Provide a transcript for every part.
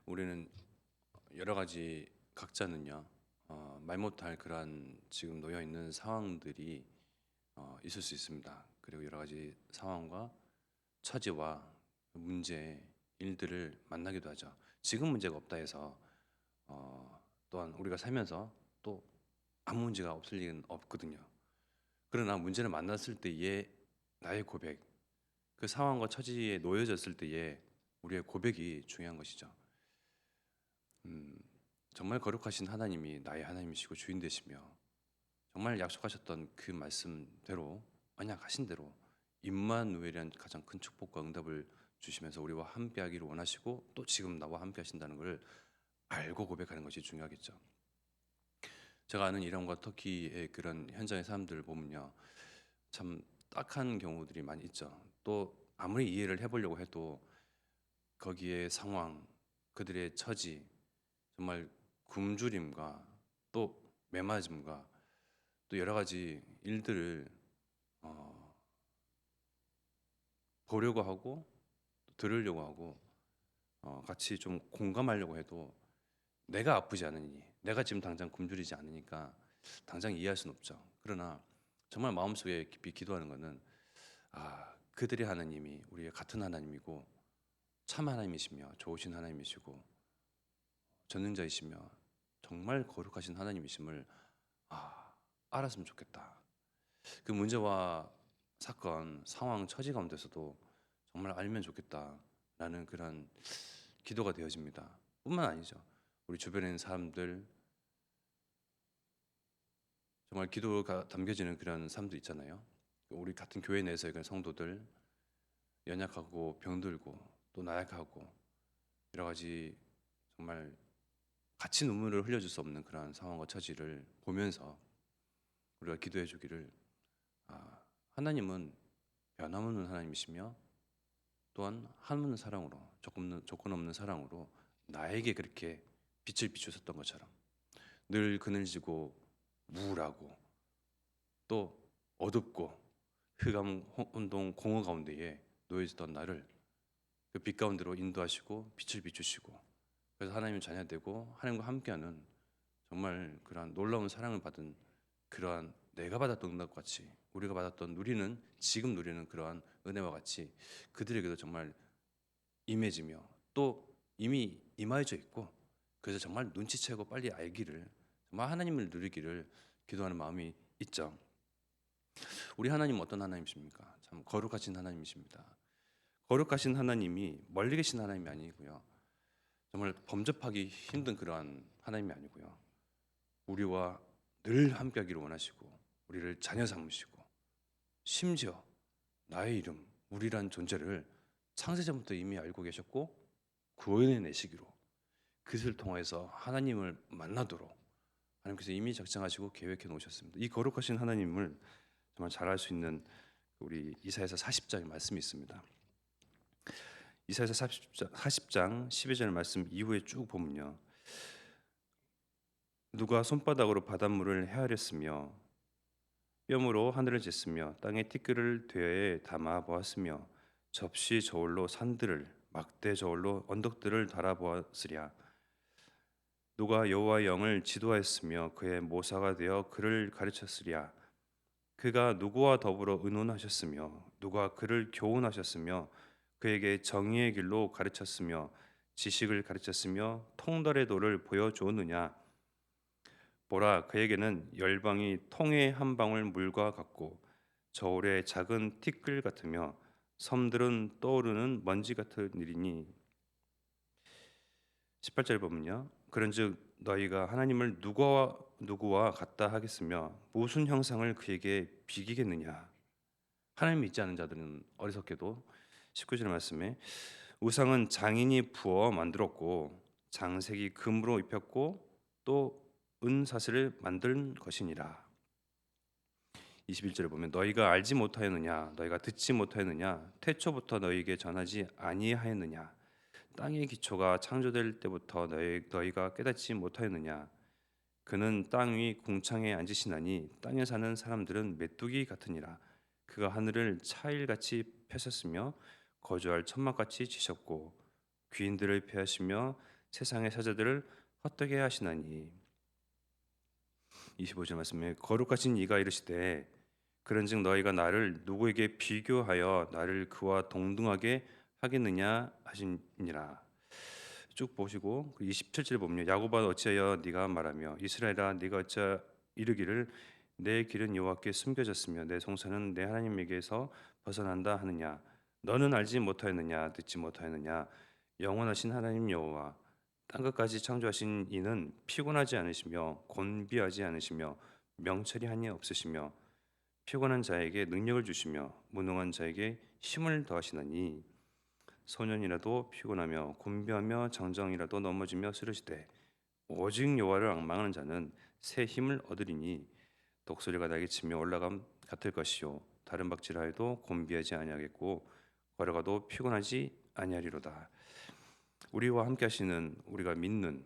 우리는 여러 가지 각자는요, 말 못할 그러한 지금 놓여 있는 상황들이 있을 수 있습니다. 그리고 여러 가지 상황과 처지와 문제, 일들을 만나기도 하죠. 지금 문제가 없다 해서 또한 우리가 살면서 또 아무 문제가 없을 리는 없거든요. 그러나 문제를 만났을 때의 나의 고백, 그 상황과 처지에 놓여졌을 때의 우리의 고백이 중요한 것이죠. 음, 정말 거룩하신 하나님이 나의 하나님이시고 주인 되시며 정말 약속하셨던 그 말씀대로 언약하신 대로 임마누엘이라는 가장 큰 축복과 응답을 주시면서 우리와 함께하기를 원하시고 또 지금 나와 함께하신다는 것을 알고 고백하는 것이 중요하겠죠. 제가 아는 이란과 터키의 그런 현장의 사람들을 보면요, 참 딱한 경우들이 많이 있죠. 또 아무리 이해를 해보려고 해도 거기에 상황, 그들의 처지, 정말 굶주림과 또 매맞음과 또 여러 가지 일들을 어, 보려고 하고 들으려고 하고 같이 좀 공감하려고 해도 내가 아프지 않으니, 내가 지금 당장 굶주리지 않으니까 당장 이해할 수는 없죠. 그러나 정말 마음속에 깊이 기도하는 것은 그들의 하나님이 우리의 같은 하나님이고 참 하나님이시며 좋으신 하나님이시고 전능자이시며 정말 거룩하신 하나님이심을 알았으면 좋겠다. 그 문제와 사건, 상황, 처지 가운데서도 정말 알면 좋겠다라는 그런 기도가 되어집니다. 뿐만 아니죠. 우리 주변에 있는 사람들 정말 기도가 담겨지는 그런 사람도 있잖아요. 우리 같은 교회 내에서의 그런 성도들 연약하고 병들고 또 나약하고 여러 가지 정말 같이 눈물을 흘려줄 수 없는 그런 상황과 처지를 보면서 우리가 기도해 주기를 하나님은 변함없는 하나님이시며 또한 한없는 사랑으로 조건 없는 사랑으로 나에게 그렇게 빛을 비추셨던 것처럼 늘 그늘지고 우울하고 또 어둡고 흑암 혼동 공허 가운데에 놓여 있었던 나를 그 빛 가운데로 인도하시고 빛을 비추시고 그래서 하나님의 자녀되고 하나님과 함께하는 정말 그러한 놀라운 사랑을 받은 그러한 내가 받았던 응답 같이 우리가 받았던 누리는 지금 누리는 그러한 은혜와 같이 그들에게도 정말 임해지며 또 이미 임하여져 있고 그래서 정말 눈치채고 빨리 알기를 정말 하나님을 누리기를 기도하는 마음이 있죠. 우리 하나님은 어떤 하나님이십니까? 참 거룩하신 하나님이십니다. 거룩하신 하나님이 멀리 계신 하나님이 아니고요. 정말 범접하기 힘든 그러한 하나님이 아니고요. 우리와 늘 함께하기를 원하시고 우리를 자녀 삼으시고 심지어 나의 이름 우리란 존재를 창세전부터 이미 알고 계셨고 구원해 내시기로 그것을 통해서 하나님을 만나도록 하나님께서 이미 작정하시고 계획해 놓으셨습니다. 이 거룩하신 하나님을 정말 잘 알 수 있는 우리 이사야서 40장의 말씀이 있습니다. 이사야서 40장 12절 말씀 이후에 쭉 보면요. 누가 손바닥으로 바닷물을 헤아렸으며 뼘으로 하늘을 쟀으며 땅에 티끌을 되에 담아 보았으며 접시 저울로 산들을 막대 저울로 언덕들을 달아보았으랴. 누가 여호와의 영을 지도하였으며 그의 모사가 되어 그를 가르쳤으랴. 그가 누구와 더불어 의논하셨으며 누가 그를 교훈하셨으며 그에게 정의의 길로 가르쳤으며 지식을 가르쳤으며 통달의 도를 보여주었느냐. 보라, 그에게는 열방이 통의 한 방울 물과 같고 저울의 작은 티끌 같으며 섬들은 떠오르는 먼지 같은 일이니. 18절 보면요. 그런즉 너희가 하나님을 누구와 같다 하겠으며 무슨 형상을 그에게 비기겠느냐. 하나님 믿지 않는 자들은 어리석게도 19절 말씀에 우상은 장인이 부어 만들었고 장색이 금으로 입혔고 또 은사슬을 만든 것이니라. 21절에 보면 너희가 알지 못하였느냐 너희가 듣지 못하였느냐 태초부터 너희에게 전하지 아니하였느냐 땅의 기초가 창조될 때부터 너희가 깨닫지 못하였느냐 그는 땅 위 궁창에 앉으시나니 땅에 사는 사람들은 메뚜기 같으니라. 그가 하늘을 차일같이 펴셨으며 거주할 천막같이 지셨고 귀인들을 폐하시며 세상의 사자들을 헛되게 하시나니. 25절 말씀에 거룩하신 이가 이르시되 그런즉 너희가 나를 누구에게 비교하여 나를 그와 동등하게 하겠느냐 하시니라. 쭉 보시고 27절 보면 야곱아 어찌하여 네가 말하며 이스라엘아 네가 어찌 이르기를 내 길은 여호와께 숨겨졌으며 내 송사는 내 하나님에게서 벗어난다 하느냐. 너는 알지 못하였느냐 듣지 못하였느냐. 영원하신 하나님 여호와 땅끝까지 창조하신 이는 피곤하지 않으시며 곤비하지 않으시며 명철이 한이 없으시며 피곤한 자에게 능력을 주시며 무능한 자에게 힘을 더하시나니. 소년이라도 피곤하며 곤비하며 장정이라도 넘어지며 쓰러지되 오직 여호와를 앙망하는 자는 새 힘을 얻으리니. 독수리가 날개 치며 올라감 같을 것이요 다른 박질하여도 곤비하지 아니하겠고 걸어가도 피곤하지 아니하리로다. 우리와 함께 하시는, 우리가 믿는,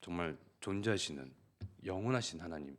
정말 존재하시는 영원하신 하나님,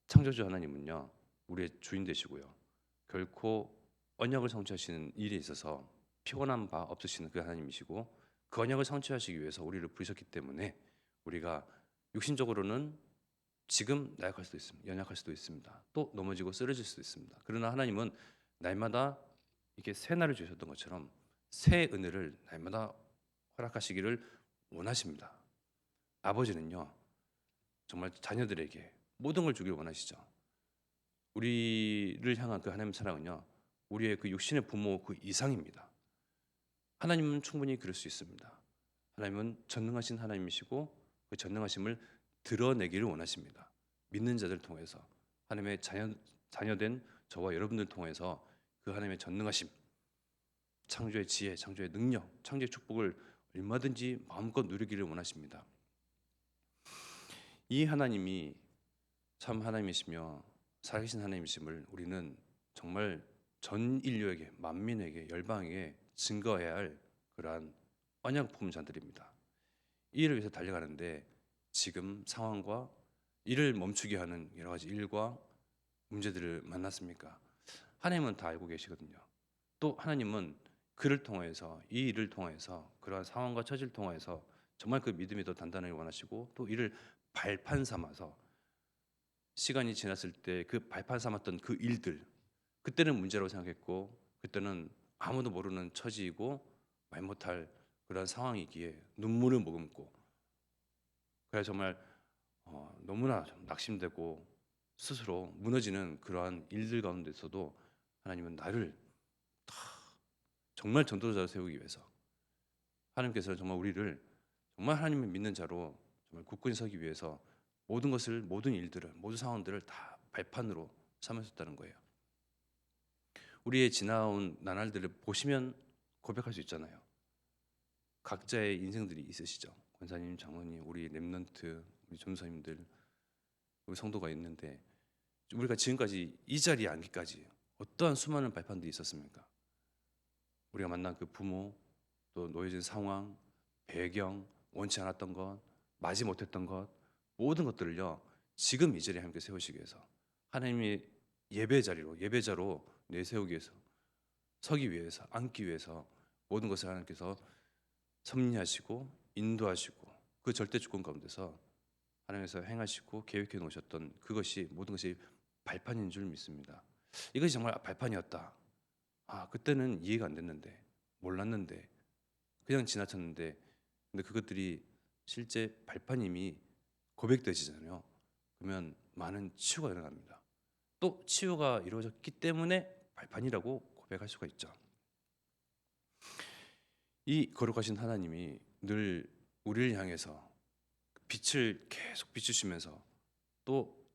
창조주 하나님은요 우리의 주인 되시고요 결코 언약을 성취하시는 일에 있어서 피곤한 바 없으시는 그 하나님이시고, 그 언약을 성취하시기 위해서 우리를 부르셨기 때문에 우리가 육신적으로는 지금 나약할 수도 있습니다. 연약할 수도 있습니다. 또 넘어지고 쓰러질 수도 있습니다. 그러나 하나님은 날마다 이렇게 새 날을 주셨던 것처럼 새 은혜를 날마다 허락하시기를 원하십니다. 아버지는요 정말 자녀들에게 모든 걸 주길 원하시죠. 우리를 향한 그 하나님의 사랑은요 우리의 그 육신의 부모 그 이상입니다. 하나님은 충분히 그럴 수 있습니다. 하나님은 전능하신 하나님이시고 그 전능하심을 드러내기를 원하십니다. 믿는 자들 통해서, 하나님의 자녀된 저와 여러분들 통해서 그 하나님의 전능하심, 창조의 지혜, 창조의 능력, 창조의 축복을 얼마든지 마음껏 누리기를 원하십니다. 이 하나님이 참 하나님이시며 살아계신 하나님이심을 우리는 정말 전 인류에게, 만민에게, 열방에게 증거해야 할 그러한 언약 품자들입니다. 이 일을 위해서 달려가는데 지금 상황과 이를 멈추게 하는 여러 가지 일과 문제들을 만났습니까? 하나님은 다 알고 계시거든요. 또 하나님은 그를 통해서, 이 일을 통해서, 그러한 상황과 처지를 통해서 정말 그 믿음이 더 단단하게 원하시고, 또 이를 발판 삼아서 시간이 지났을 때 그 발판 삼았던 그 일들, 그때는 문제라고 생각했고 그때는 아무도 모르는 처지이고 말 못할 그런 상황이기에 눈물을 머금고, 그래서 정말 너무나 좀 낙심되고 스스로 무너지는 그러한 일들 가운데서도 하나님은 나를 정말 전도자로 세우기 위해서, 하나님께서 정말 우리를 정말 하나님을 믿는 자로 정말 굳건히 서기 위해서 모든 것을, 모든 일들을, 모든 상황들을 다 발판으로 삼으셨다는 거예요. 우리의 지나온 나날들을 보시면 고백할 수 있잖아요. 각자의 인생들이 있으시죠. 권사님, 장로님, 우리 렘넌트, 우리 전도사님들, 우리 성도가 있는데 우리가 지금까지 이 자리에 앉기까지 어떠한 수많은 발판들이 있었습니까? 우리가 만난 그 부모, 또 놓여진 상황, 배경, 원치 않았던 것, 마지 못했던 것, 모든 것들을요 지금 이 자리에 함께 세우시기 위해서, 하나님의 예배 자리로, 예배자로 내세우기 위해서, 서기 위해서, 앉기 위해서 모든 것을 하나님께서 섭리하시고 인도하시고 그 절대 주권 가운데서 하나님께서 행하시고 계획해 놓으셨던 그것이, 모든 것이 발판인 줄 믿습니다. 이것이 정말 발판이었다. 그때는 이해가 안 됐는데, 몰랐는데, 그냥 지나쳤는데, 근데 그것들이 실제 발판임이 고백되지잖아요. 그러면 많은 치유가 일어납니다. 또 치유가 이루어졌기 때문에 발판이라고 고백할 수가 있죠. 이 거룩하신 하나님이 늘 우리를 향해서 빛을 계속 비추시면서 또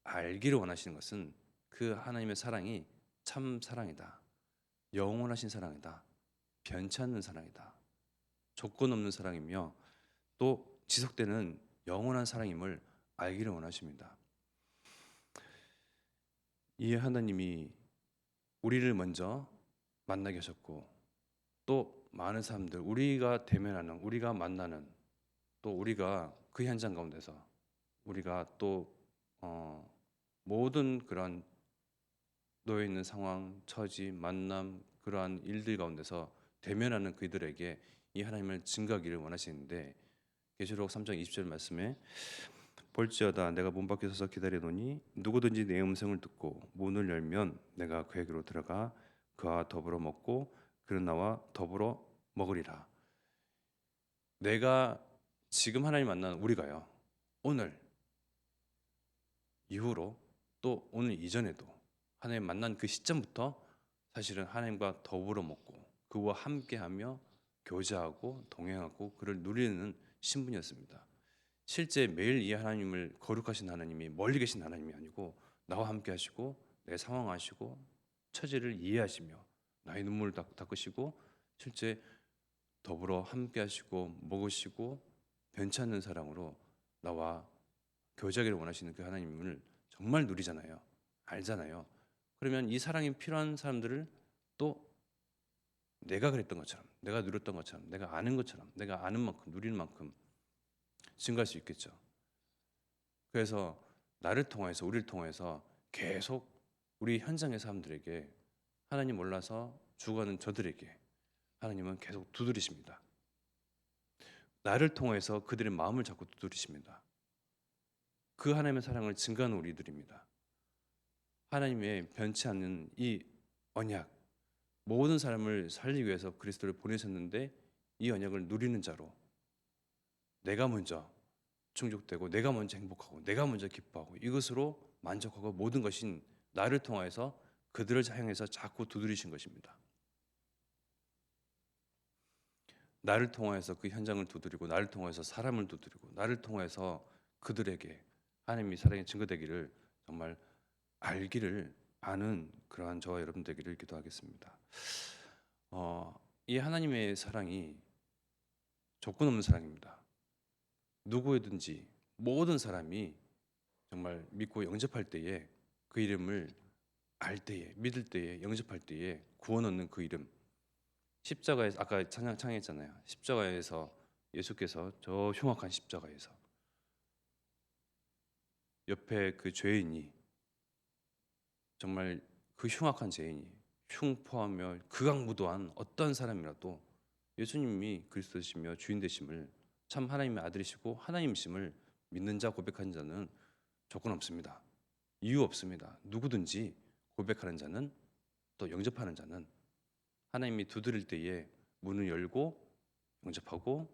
알기를 원하시는 것은 그 하나님의 사랑이 참 사랑이다, 영원하신 사랑이다, 변치 않는 사랑이다, 조건 없는 사랑이며 또 지속되는 영원한 사랑임을 알기를 원하십니다. 이 하나님이 우리를 먼저 만나게 하셨고, 또 많은 사람들, 우리가 대면하는, 우리가 만나는, 또 우리가 그 현장 가운데서 우리가 또 모든 그런 놓여 있는 상황, 처지, 만남, 그러한 일들 가운데서 대면하는 그들에게 이 하나님을 증거하기를 원하시는데 계시록 3장 20절 말씀에 볼지어다 내가 문 밖에 서서 기다리노니 누구든지 내 음성을 듣고 문을 열면 내가 그에게로 들어가 그와 더불어 먹고 그는 나와 더불어 먹으리라. 내가 지금 하나님 만난 우리가요, 오늘 이후로 또 오늘 이전에도 하나님 만난 그 시점부터 사실은 하나님과 더불어 먹고 그와 함께하며 교제하고 동행하고 그를 누리는 신분이었습니다. 실제 매일 이 하나님을 거룩하신 하나님이 멀리 계신 하나님이 아니고 나와 함께 하시고 내 상황 아시고 처지를 이해하시며 나의 눈물을 닦으시고 실제 더불어 함께 하시고 먹으시고 변치 않는 사랑으로 나와 교제하기를 원하시는 그 하나님을 정말 누리잖아요. 알잖아요. 그러면 이 사랑이 필요한 사람들을 또 내가 그랬던 것처럼, 내가 누렸던 것처럼, 내가 아는 것처럼, 내가 아는 만큼 누리는 만큼 증가할 수 있겠죠. 그래서 나를 통해서 우리를 통해서 계속 우리 현장의 사람들에게 하나님 몰라서 죽어가는 저들에게 하나님은 계속 두드리십니다. 나를 통해서 그들의 마음을 자꾸 두드리십니다. 그 하나님의 사랑을 증거하는 우리들입니다. 하나님의 변치 않는 이 언약, 모든 사람을 살리기 위해서 그리스도를 보내셨는데 이 언약을 누리는 자로 내가 먼저 충족되고 내가 먼저 행복하고 내가 먼저 기뻐하고 이것으로 만족하고 모든 것인 나를 통해서 그들을 향해서 자꾸 두드리신 것입니다. 나를 통해서 그 현장을 두드리고 나를 통해서 사람을 두드리고 나를 통해서 그들에게 하나님이 사랑의 증거되기를 정말 알기를 아는 그러한 저와 여러분 되기를 기도하겠습니다. 이 하나님의 사랑이 조건 없는 사랑입니다. 누구든지 모든 사람이 정말 믿고 영접할 때에 그 이름을 알 때에 믿을 때에 영접할 때에 구원 얻는 그 이름, 십자가에서 아까 찬양했잖아요. 십자가에서 예수께서 저 흉악한 십자가에서 옆에 그 죄인이 정말 그 흉악한 죄인이 흉포하며 극악무도한 어떤 사람이라도 예수님이 그리스도시며 주인 되심을 참 하나님의 아들이시고 하나님이심을 믿는 자 고백하는 자는 조건 없습니다. 이유 없습니다. 누구든지 고백하는 자는 또 영접하는 자는 하나님이 두드릴 때에 문을 열고 영접하고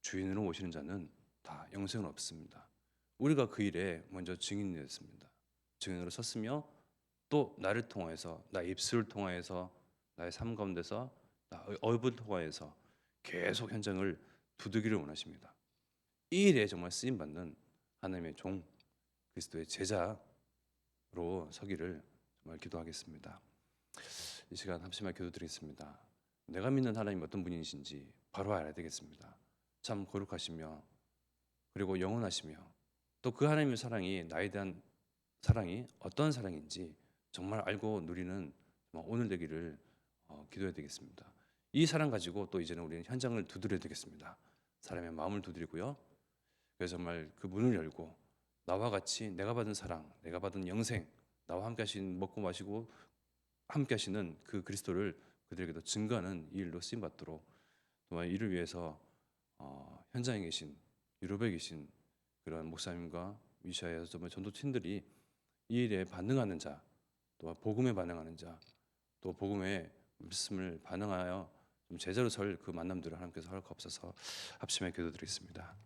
주인으로 오시는 자는 다 영생은 없습니다. 우리가 그 일에 먼저 증인이 됐습니다. 증인으로 섰으며 또 나를 통해서 나의 입술을 통해서 나의 삶 가운데서 나의 얼굴을 통해서 계속 현장을 두드기를 원하십니다. 이 일에 정말 쓰임받는 하나님의 종 그리스도의 제자로 서기를 정말 기도하겠습니다. 이 시간 합심하여 기도드리겠습니다. 내가 믿는 하나님 어떤 분이신지 바로 알아야 되겠습니다. 참 거룩하시며 그리고 영원하시며 또 그 하나님의 사랑이 나에 대한 사랑이 어떤 사랑인지 정말 알고 누리는 오늘 되기를 기도해야 되겠습니다. 이 사랑 가지고 또 이제는 우리는 현장을 두드려야 되겠습니다. 사람의 마음을 두드리고요. 그래서 정말 그 문을 열고 나와 같이 내가 받은 사랑, 내가 받은 영생, 나와 함께 하신 먹고 마시고 함께 하시는 그 그리스도를 그들에게도 증거하는 이 일로 쓰임 받도록 또 이를 위해서 현장에 계신 유럽에 계신 그런 목사님과 미샤에서 정말 전도팀들이 이 일에 반응하는 자, 또 복음에 반응하는 자, 또 복음의 말씀을 반응하여 좀 제자로 설 그 만남들을 하나님께서 허락하옵소서. 합심해 기도드리겠습니다.